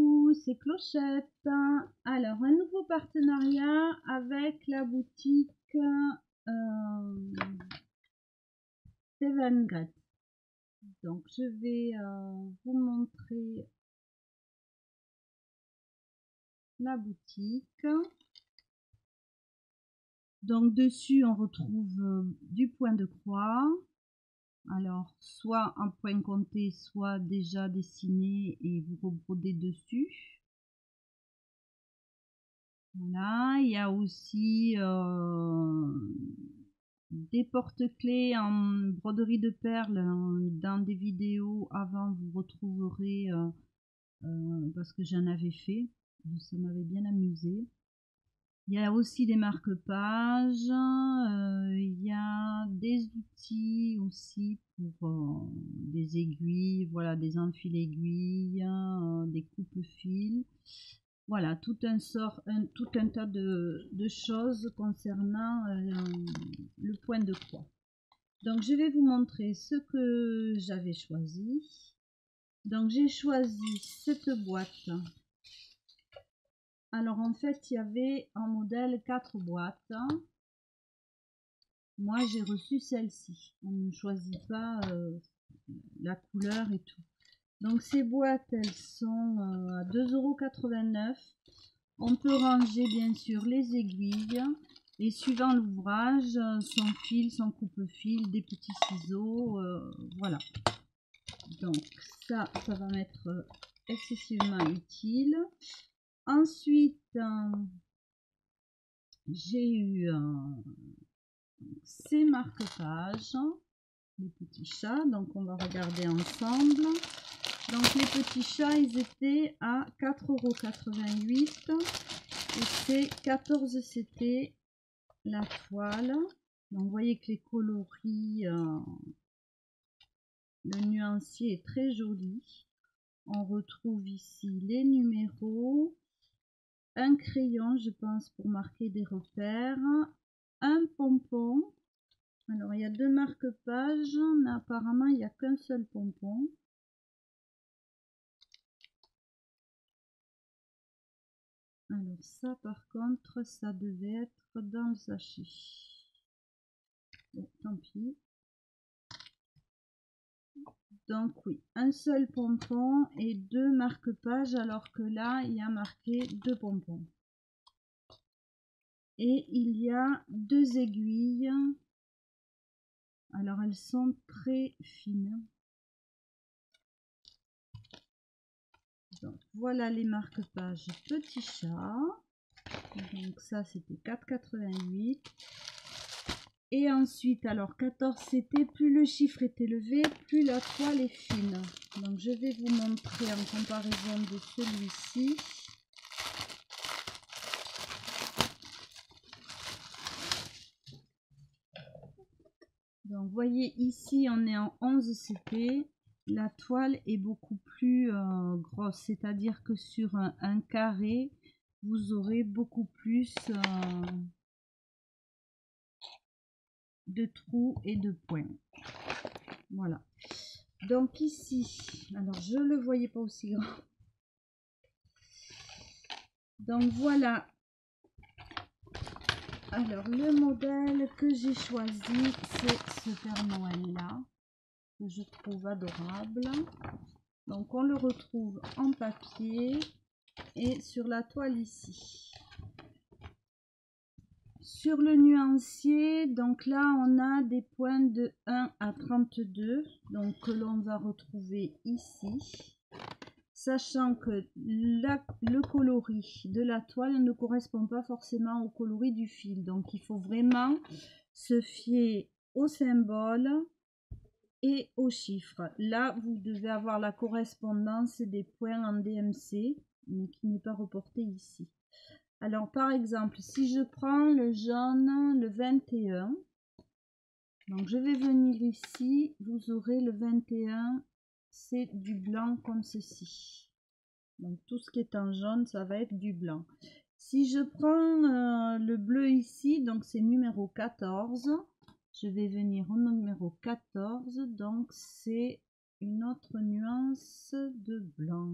coucou, c'est Clochette. Alors, un nouveau partenariat avec la boutique Steven Gret. Donc, je vais vous montrer la boutique. Donc, dessus, on retrouve du point de croix. Alors, soit un point compté, soit déjà dessiné et vous rebrodez dessus. Voilà, il y a aussi des porte-clés en broderie de perles. Dans des vidéos avant, vous retrouverez, parce que j'en avais fait, ça m'avait bien amusé. Il y a aussi des marque-pages, il y a des outils aussi pour des aiguilles, voilà, des enfile-aiguilles, des coupe-fils. Voilà, tout un tas de choses concernant le point de croix. Donc, je vais vous montrer ce que j'avais choisi. Donc, j'ai choisi cette boîte. Alors, en fait, il y avait en modèle 4 boîtes. Moi, j'ai reçu celle-ci. On ne choisit pas la couleur et tout. Donc, ces boîtes, elles sont à 2,89 €. On peut ranger bien sûr les aiguilles et suivant l'ouvrage, son fil, son coupe-fil, des petits ciseaux, voilà. Donc ça va m'être excessivement utile. Ensuite, j'ai eu ces marque-pages, les petits chats, donc on va regarder ensemble. Donc les petits chats, ils étaient à 4,88 € et c'est 14 CT la toile. Donc vous voyez que les coloris, le nuancier est très joli. On retrouve ici les numéros, un crayon je pense pour marquer des repères, un pompon. Alors il y a deux marque-pages mais apparemment il n'y a qu'un seul pompon. Alors ça par contre ça devait être dans le sachet. Bon, tant pis. Donc oui, un seul pompon et deux marque-pages alors que là il y a marqué deux pompons. Et il y a deux aiguilles. Alors elles sont très fines. Donc voilà les marque-pages petit chat. Donc ça c'était 4,88 €. Et ensuite, alors 14 c'était, plus le chiffre est élevé, plus la toile est fine. Donc je vais vous montrer en comparaison de celui-ci. Donc vous voyez ici on est en 11 CP. La toile est beaucoup plus grosse, c'est-à-dire que sur un carré, vous aurez beaucoup plus de trous et de points. Voilà. Donc ici, alors je le voyais pas aussi grand. Donc voilà. Alors le modèle que j'ai choisi, c'est ce Père Noël là, que je trouve adorable. Donc on le retrouve en papier et sur la toile ici. Sur le nuancier, donc là on a des points de 1 à 32, donc que l'on va retrouver ici, sachant que le coloris de la toile ne correspond pas forcément au coloris du fil, donc il faut vraiment se fier au symbole et aux chiffres. Là vous devez avoir la correspondance des points en DMC, mais qui n'est pas reporté ici. Alors, par exemple, si je prends le jaune, le 21, donc je vais venir ici, vous aurez le 21, c'est du blanc comme ceci. Donc, tout ce qui est en jaune, ça va être du blanc. Si je prends le bleu ici, donc c'est numéro 14, je vais venir au numéro 14, donc c'est une autre nuance de blanc.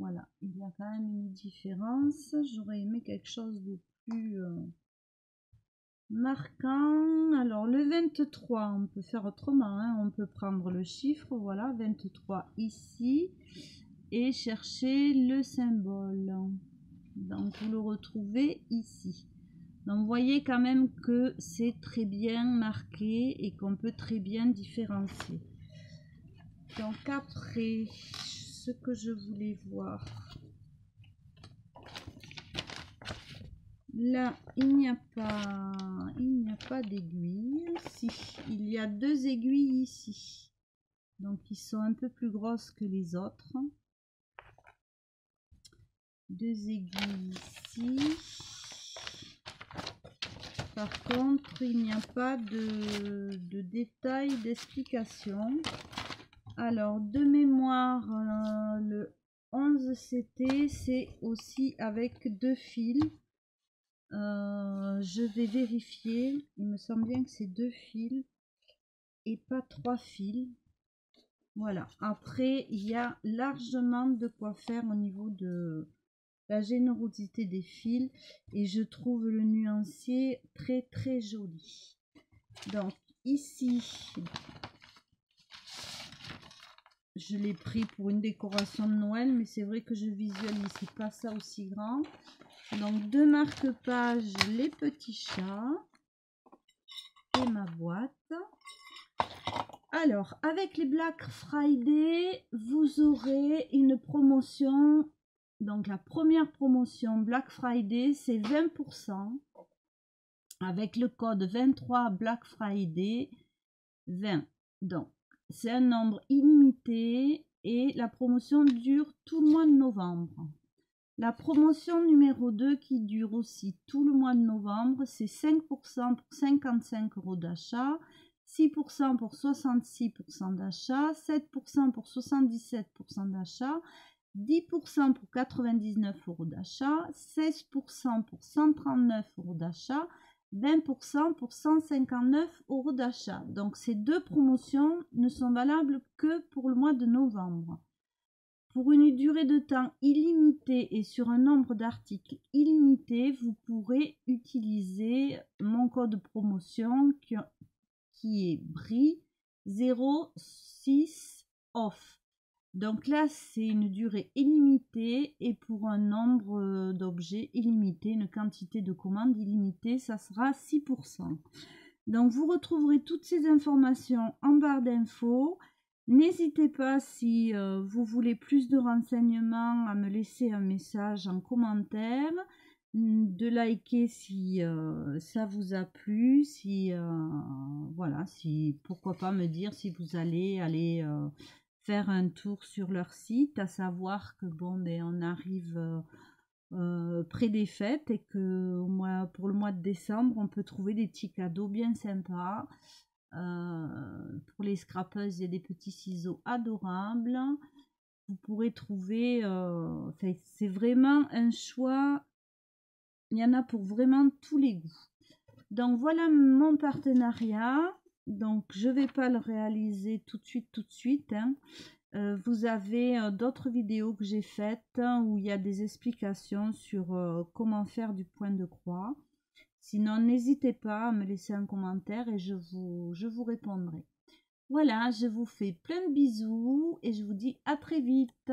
Voilà, il y a quand même une différence. J'aurais aimé quelque chose de plus marquant. Alors le 23, on peut faire autrement, hein. On peut prendre le chiffre, voilà, 23 ici, et chercher le symbole. Donc vous le retrouvez ici. Donc vous voyez quand même que c'est très bien marqué et qu'on peut très bien différencier. Donc après, ce que je voulais voir, là il n'y a pas d'aiguille. Si, il y a 2 aiguilles ici, donc ils sont un peu plus grosses que les autres. 2 aiguilles ici. Par contre, il n'y a pas de détail d'explication. Alors, de mémoire, le 11 CT, c'est aussi avec 2 fils. Je vais vérifier. Il me semble bien que c'est 2 fils et pas 3 fils. Voilà. Après, il y a largement de quoi faire au niveau de la générosité des fils. Et je trouve le nuancier très très joli. Donc, ici, je l'ai pris pour une décoration de Noël, mais c'est vrai que je visualise pas ça aussi grand. Donc 2 marque-pages, les petits chats et ma boîte. Alors, avec les Black Friday, vous aurez une promotion. Donc la première promotion Black Friday, c'est 20%. Avec le code 23 Black Friday 20. Donc, c'est un nombre illimité et la promotion dure tout le mois de novembre. La promotion numéro 2 qui dure aussi tout le mois de novembre, c'est 5% pour 55 € d'achat, 6% pour 66% d'achat, 7% pour 77% d'achat, 10% pour 99 € d'achat, 16% pour 139 € d'achat, 20% pour 159 € d'achat. Donc ces 2 promotions ne sont valables que pour le mois de novembre. Pour une durée de temps illimitée et sur un nombre d'articles illimité, vous pourrez utiliser mon code promotion qui est BRI06 OFF. Donc là, c'est une durée illimitée et pour un nombre d'objets illimité, une quantité de commandes illimitée, ça sera 6%. Donc vous retrouverez toutes ces informations en barre d'infos. N'hésitez pas, si vous voulez plus de renseignements, à me laisser un message en commentaire, de liker si ça vous a plu, voilà, pourquoi pas me dire si vous allez aller faire un tour sur leur site, à savoir que bon, ben, on arrive près des fêtes et que pour le mois de décembre, on peut trouver des petits cadeaux bien sympas. Pour les scrapeuses, il y a des petits ciseaux adorables. Vous pourrez trouver, c'est vraiment un choix. Il y en a pour vraiment tous les goûts. Donc voilà mon partenariat. Donc je vais pas le réaliser tout de suite. Hein. Vous avez d'autres vidéos que j'ai faites où il y a des explications sur comment faire du point de croix. Sinon, n'hésitez pas à me laisser un commentaire et je vous répondrai. Voilà, je vous fais plein de bisous et je vous dis à très vite.